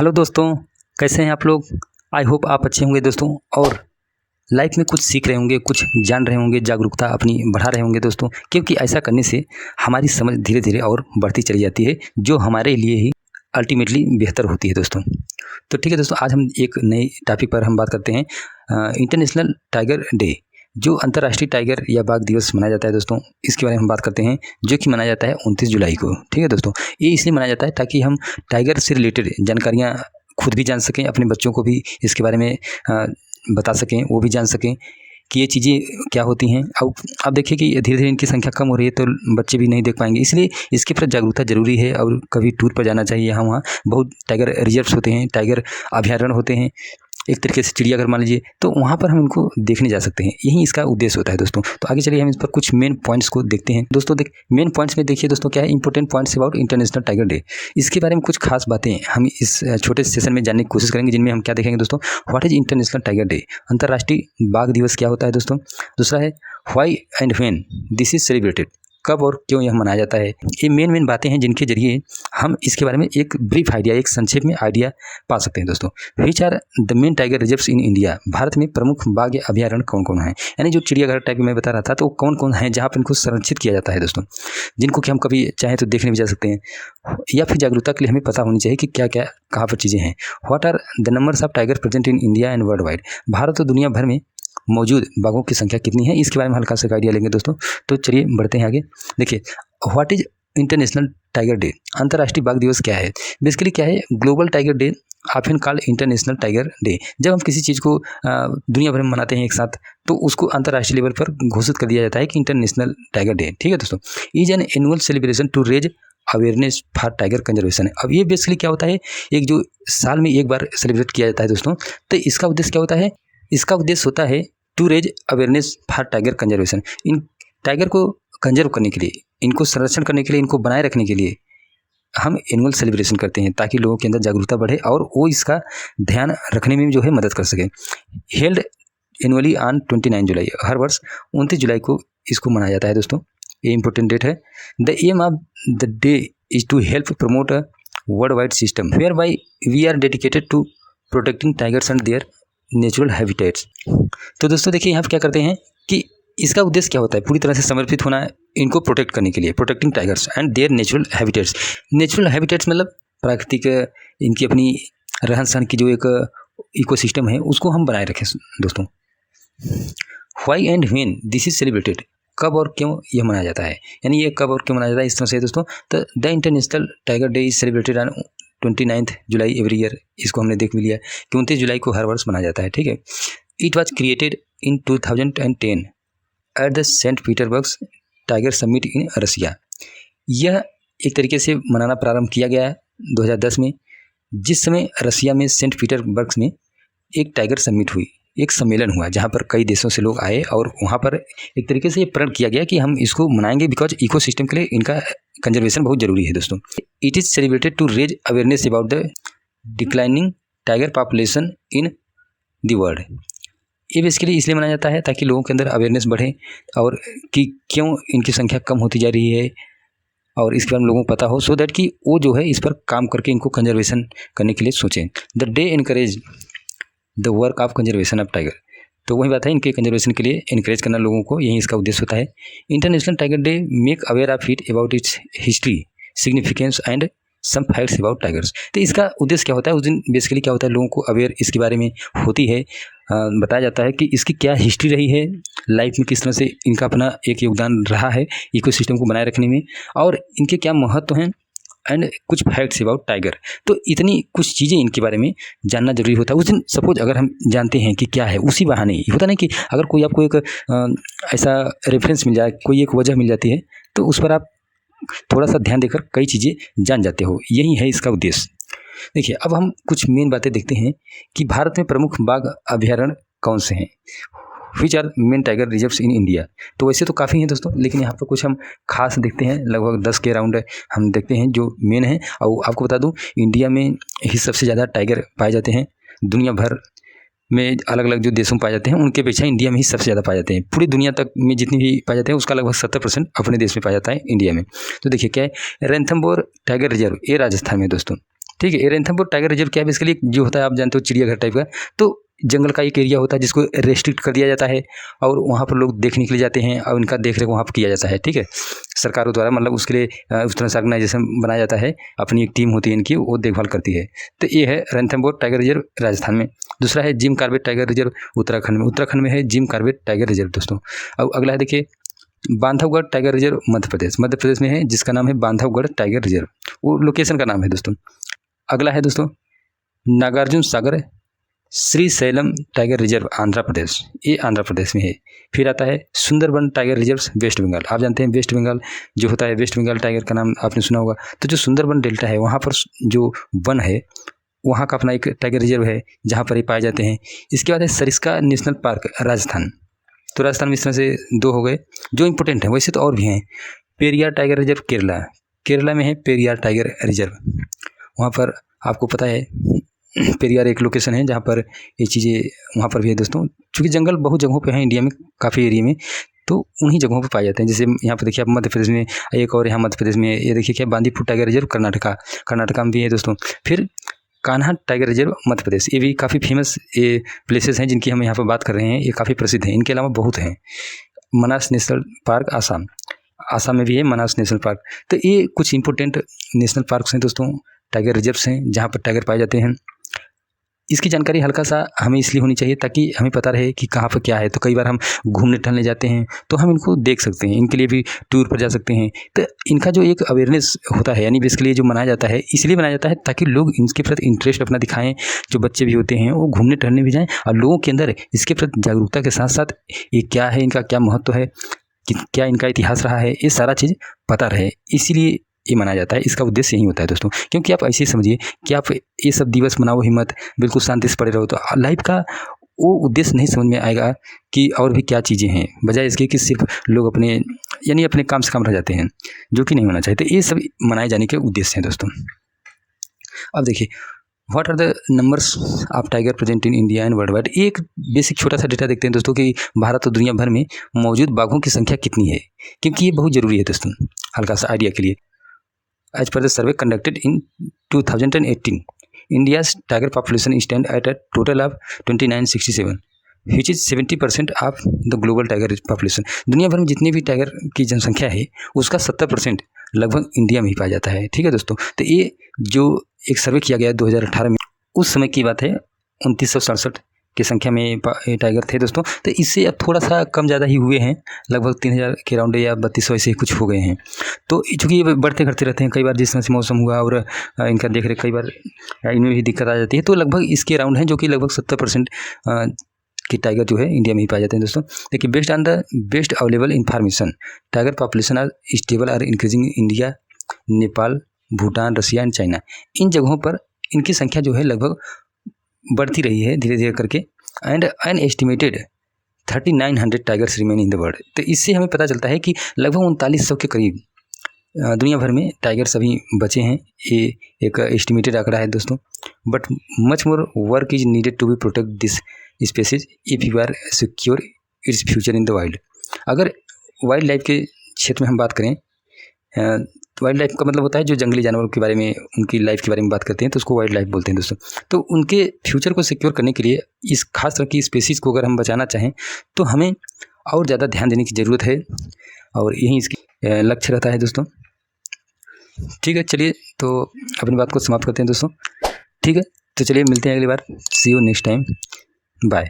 Hello दोस्तों, कैसे हैं आप लोग। आई होप आप अच्छे होंगे दोस्तों, और लाइफ में कुछ सीख रहे होंगे, कुछ जान रहे होंगे, जागरूकता अपनी बढ़ा रहे होंगे दोस्तों। क्योंकि ऐसा करने से हमारी समझ धीरे धीरे और बढ़ती चली जाती है, जो हमारे लिए ही अल्टीमेटली बेहतर होती है दोस्तों। तो ठीक है दोस्तों, आज हम एक नए टॉपिक पर हम बात करते हैं। इंटरनेशनल टाइगर डे, जो अंतर्राष्ट्रीय टाइगर या बाघ दिवस मनाया जाता है दोस्तों, इसके बारे में हम बात करते हैं, जो कि मनाया जाता है 29 जुलाई को। ठीक है दोस्तों, ये इसलिए मनाया जाता है ताकि हम टाइगर से रिलेटेड जानकारियाँ खुद भी जान सकें, अपने बच्चों को भी इसके बारे में बता सकें, वो भी जान सकें कि ये चीज़ें क्या होती हैं। अब देखिए कि धीरे धीरे इनकी संख्या कम हो रही है, तो बच्चे भी नहीं देख पाएंगे, इसलिए इसके प्रति जागरूकता जरूरी है। और कभी टूर पर जाना चाहिए। यहाँ वहाँ बहुत टाइगर रिजर्व्स होते हैं, टाइगर अभयारण्य होते हैं, एक तरीके से चिड़ियाघर मान लीजिए, तो वहाँ पर हम इनको देखने जा सकते हैं। यही इसका उद्देश्य होता है दोस्तों। तो आगे चलिए हम इस पर कुछ मेन पॉइंट्स को देखते हैं दोस्तों। मेन पॉइंट्स में देखिए दोस्तों, क्या है important points about international tiger day. इसके बारे में कुछ खास बातें हम इस छोटे सेशन में जानने की कोशिश करेंगे, जिनमें हम क्या देखेंगे दोस्तों। What is international tiger day, अंतर्राष्ट्रीय बाघ दिवस क्या होता है दोस्तों। दूसरा है why and when this is celebrated, कब और क्यों यह मनाया जाता है। ये मेन बातें हैं जिनके जरिए हम इसके बारे में एक ब्रीफ आइडिया, एक संक्षेप में आइडिया पा सकते हैं दोस्तों। Which are the main tiger reserves in India, Bharat में प्रमुख बाघ या अभयारण्य कौन कौन है, यानी जो चिड़ियाघर टाइप में बता रहा था, तो कौन कौन है जहाँ पर इनको संरक्षित किया जाता है दोस्तों, जिनको कि हम कभी चाहें तो देखने भी जा सकते हैं, या फिर जागरूकता के लिए हमें पता होनी चाहिए कि क्या क्या कहाँ पर चीज़ें हैं। What are the numbers of tiger present in India and world wide, Bharat और दुनिया भर में मौजूद बाघों की संख्या कितनी है, इसके बारे में हल्का सा आइडिया लेंगे दोस्तों। तो चलिए बढ़ते हैं आगे। देखिए, what is international tiger day, अंतर्राष्ट्रीय बाघ दिवस क्या है। बेसिकली क्या है, global tiger day often called international tiger day. जब हम किसी चीज़ को दुनिया भर में मनाते हैं एक साथ, तो उसको अंतर्राष्ट्रीय लेवल पर घोषित कर दिया जाता है कि इंटरनेशनल टाइगर डे। ठीक है दोस्तों, is an annual celebration to raise awareness for tiger conservation. अब ये बेसिकली क्या होता है, एक जो साल में एक बार सेलिब्रेट किया जाता है दोस्तों। तो इसका उद्देश्य क्या होता है, इसका उद्देश्य होता है to raise awareness for tiger conservation. इन टाइगर को कंजर्व करने के लिए, इनको संरक्षण करने के लिए, इनको बनाए रखने के लिए हम एनुअल सेलिब्रेशन करते हैं, ताकि लोगों के अंदर जागरूकता बढ़े और वो इसका ध्यान रखने में जो है मदद कर सके। हेल्ड एनुअली ऑन 29 जुलाई, हर वर्ष 29 जुलाई को इसको मनाया जाता है दोस्तों। ये इंपॉर्टेंट डेट है। The aim of the day is to help promote a worldwide system whereby we are dedicated to protecting tigers and their natural habitats. तो दोस्तों देखिए, यहाँ पर क्या करते हैं कि इसका उद्देश्य क्या होता है, पूरी तरह से समर्पित होना है इनको प्रोटेक्ट करने के लिए, protecting tigers and their natural habitats. Natural habitats मतलब प्राकृतिक इनकी अपनी रहन सहन की जो एक इकोसिस्टम है, उसको हम बनाए रखें दोस्तों। Why and when this is celebrated, कब और क्यों यह मनाया जाता है, यानी ये कब और क्यों मनाया जाता है इस तरह से दोस्तों। तो the international tiger day is celebrated on 29 July every year. इसको हमने देख भी लिया कि 29 जुलाई को हर वर्ष मनाया जाता है। ठीक है, it was created in 2010 at the Saint Petersburg tiger summit in Russia. यह एक तरीके से मनाना प्रारंभ किया गया 2010 में, जिस समय रसिया में सेंट पीटर्सबर्ग में एक टाइगर समिट हुई, एक सम्मेलन हुआ, जहाँ पर कई देशों से लोग आए और वहाँ पर एक तरीके से ये प्रण किया गया कि हम इसको मनाएंगे बिकॉज इकोसिस्टम के लिए इनका कंजर्वेशन बहुत जरूरी है दोस्तों। It is celebrated to raise awareness about the declining tiger population in the world. ये बेसिकली इसलिए मनाया जाता है ताकि लोगों के अंदर अवेयरनेस बढ़े और कि क्यों इनकी संख्या कम होती जा रही है, और इसके बारे में लोगों को पता हो, सो दैट कि वो जो है इस पर काम करके इनको कंजर्वेशन करने के लिए सोचें। The day encourage the work of conservation of tiger. तो वही बात है, इनके कंजर्वेशन के लिए इनकरेज करना लोगों को, यही इसका उद्देश्य होता है। International tiger day make aware of it about its history, significance and some facts about tigers. तो इसका उद्देश्य क्या होता है, उस दिन बेसिकली क्या होता है, लोगों को अवेयर इसके बारे में होती है, बताया जाता है कि इसकी क्या हिस्ट्री रही है, लाइफ में किस तरह से इनका अपना एक योगदान रहा है इकोसिस्टम को बनाए रखने में, और इनके क्या महत्व हैं, एंड कुछ फैक्ट्स अबाउट टाइगर। तो इतनी कुछ चीज़ें इनके बारे में जानना जरूरी होता है। उस दिन सपोज अगर हम जानते हैं कि क्या है, उसी बहाने होता नहीं कि अगर कोई आपको एक ऐसा रेफरेंस मिल जाए, कोई एक वजह मिल जाती है, तो उस पर आप थोड़ा सा ध्यान देकर कई चीज़ें जान जाते हो। यही है इसका उद्देश्य। देखिए, अब हम कुछ मेन बातें देखते हैं कि भारत में प्रमुख बाघ अभयारण्य कौन से हैं, which are main tiger reserves in India. तो वैसे तो काफ़ी हैं दोस्तों, लेकिन यहाँ पर कुछ हम खास देखते हैं, लगभग 10 के अराउंड हम देखते हैं जो मेन हैं। और आपको बता दूँ, इंडिया में ही सबसे ज़्यादा टाइगर पाए जाते हैं। दुनिया भर में अलग अलग जो देशों में पाए जाते हैं, उनके अपेक्षा इंडिया में ही सबसे ज़्यादा पाए जाते हैं। पूरी दुनिया तक में जितनी भी पाए जाते हैं, उसका लगभग 70% अपने देश में पाया जाता है, इंडिया में। तो देखिए क्या है, रणथंबोर टाइगर रिजर्व, ये राजस्थान में दोस्तों। ठीक है। रणथंभौर टाइगर रिजर्व क्या है बेसिकली, जो होता है आप जानते हो चिड़ियाघर टाइप का, तो जंगल का एक एरिया होता है जिसको रेस्ट्रिक्ट कर दिया जाता है और वहाँ पर लोग देखने के लिए जाते हैं और उनका देख रेख वहाँ पर किया जाता है। ठीक है, सरकारों द्वारा, मतलब उसके लिए उस तरह से ऑर्गेनाइजेशन बनाया जाता है, अपनी एक टीम होती है इनकी, वो देखभाल करती है। तो ये है रणथंभौर टाइगर रिजर्व राजस्थान में। दूसरा है Jim Corbett tiger reserve Uttarakhand में है जिम कॉर्बेट टाइगर रिजर्व दोस्तों। अब अगला है देखिए बांधवगढ़ टाइगर रिजर्व मध्य प्रदेश में है, जिसका नाम है बांधवगढ़ टाइगर रिजर्व, वो लोकेशन का नाम है दोस्तों। अगला है दोस्तों नागार्जुन सागर श्रीशैलम टाइगर रिजर्व आंध्र प्रदेश, ये आंध्र प्रदेश में है। फिर आता है सुंदरबन टाइगर रिजर्व वेस्ट बंगाल। आप जानते हैं वेस्ट बंगाल जो होता है, वेस्ट बंगाल टाइगर का नाम आपने सुना होगा। तो जो सुंदरबन डेल्टा है वहाँ पर जो वन है वहाँ का अपना एक टाइगर रिजर्व है जहाँ पर ये पाए जाते हैं। इसके बाद है सरिस्का नेशनल पार्क राजस्थान। तो राजस्थान में इस तरह से 2 हो गए जो इंपॉर्टेंट है, वैसे तो और भी हैं। पेरियार टाइगर रिजर्व केरला में है पेरियार टाइगर रिजर्व। वहाँ पर आपको पता है पेरियार एक लोकेशन है जहाँ पर ये चीज़ें वहाँ पर भी है दोस्तों। चूँकि जंगल बहुत जगहों पे हैं इंडिया में, काफ़ी एरिया में, तो उन्हीं जगहों पे पाए जाते हैं। जैसे यहाँ पर देखिए आप मध्य प्रदेश में, एक और यहाँ मध्य प्रदेश में ये देखिए क्या बांदीपुर टाइगर रिजर्व कर्नाटका में भी है दोस्तों। फिर कान्हा टाइगर रिजर्व मध्य प्रदेश, ये भी काफ़ी फेमस ये प्लेसेस हैं जिनकी हम यहाँ पर बात कर रहे हैं, ये काफ़ी प्रसिद्ध हैं। इनके अलावा बहुत हैं। मनास नेशनल पार्क आसाम में भी है मनास नेशनल पार्क। तो ये कुछ इंपॉर्टेंट नेशनल पार्क्स हैं दोस्तों, टाइगर रिजर्व्स हैं जहाँ पर टाइगर पाए जाते हैं। इसकी जानकारी हल्का सा हमें इसलिए होनी चाहिए ताकि हमें पता रहे कि कहाँ पर क्या है। तो कई बार हम घूमने टहलने जाते हैं तो हम इनको देख सकते हैं, इनके लिए भी टूर पर जा सकते हैं। तो इनका जो एक अवेयरनेस होता है, यानी बेसिकली जो मनाया जाता है, इसलिए मनाया जाता है ताकि लोग इनके प्रति इंटरेस्ट अपना दिखाएं। जो बच्चे भी होते हैं वो घूमने टहलने भी जाएँ और लोगों के अंदर इसके प्रति जागरूकता के साथ साथ ये क्या है, इनका क्या महत्व है, कि क्या इनका इतिहास रहा है, ये सारा चीज़ पता रहे, इसीलिए ये मनाया जाता है। इसका उद्देश्य यही होता है दोस्तों। क्योंकि आप ऐसे ही समझिए कि आप ये सब दिवस मनाओ, हिम्मत, बिल्कुल शांति से पड़े रहो, तो लाइफ का वो उद्देश्य नहीं समझ में आएगा कि और भी क्या चीज़ें हैं, बजाय इसके कि सिर्फ लोग अपने यानी अपने काम से काम रह जाते हैं, जो कि नहीं होना चाहिए। तो ये सब मनाए जाने के उद्देश्य हैं दोस्तों। अब देखिए what are the numbers of tiger present in India and world wide. एक बेसिक छोटा सा डेटा देखते हैं दोस्तों कि भारत और दुनिया भर में मौजूद बाघों की संख्या कितनी है, क्योंकि ये बहुत ज़रूरी है दोस्तों हल्का सा आइडिया के लिए। As per the survey conducted in 2018, India's tiger population stand at a total of 2967, which is 70% of the global tiger population. दुनिया भर में जितनी भी टाइगर की जनसंख्या है उसका 70% लगभग इंडिया में ही पाया जाता है। ठीक है दोस्तों। तो ये जो एक सर्वे किया गया 2018 में, उस समय की बात है, 2967 की संख्या में टाइगर थे दोस्तों। तो इससे अब थोड़ा सा कम ज़्यादा ही हुए हैं, लगभग 3000 के राउंड या 3200 ऐसे कुछ हो गए हैं। तो चूँकि ये बढ़ते घटते रहते हैं, कई बार जिस तरह से मौसम हुआ और इनका देख रेख कई बार इनमें भी दिक्कत आ जाती है, तो लगभग इसके राउंड हैं जो कि लगभग 70% कि टाइगर जो है इंडिया में ही पाए जाते हैं दोस्तों। देखिए based on the best available information tiger population are stable or increasing India, Nepal, Bhutan, Russia and China. इन जगहों पर इनकी संख्या जो है लगभग बढ़ती रही है धीरे धीरे करके। And an estimated 3900 tigers remain in the world. तो इससे हमें पता चलता है कि लगभग 3900 के करीब दुनिया भर में टाइगर्स अभी बचे हैं। ये एक एस्टिमेटेड आंकड़ा है दोस्तों। But much more work is needed to be protect this species if you are secure its future in the wild. अगर वाइल्ड लाइफ के क्षेत्र में हम बात करें, वाइल्ड लाइफ का मतलब होता है जो जंगली जानवरों के बारे में, उनकी लाइफ के बारे में बात करते हैं तो उसको वाइल्ड लाइफ बोलते हैं दोस्तों। तो उनके फ्यूचर को सिक्योर करने के लिए इस खास तरह की स्पेसीज़ को अगर हम बचाना चाहें तो हमें और ज़्यादा ध्यान देने की ज़रूरत है, और यही इसकी लक्ष्य रहता है दोस्तों। ठीक है, चलिए तो अपनी बात को समाप्त करते हैं दोस्तों। ठीक है, तो चलिए मिलते हैं अगली बार। सी यू नेक्स्ट टाइम, बाय।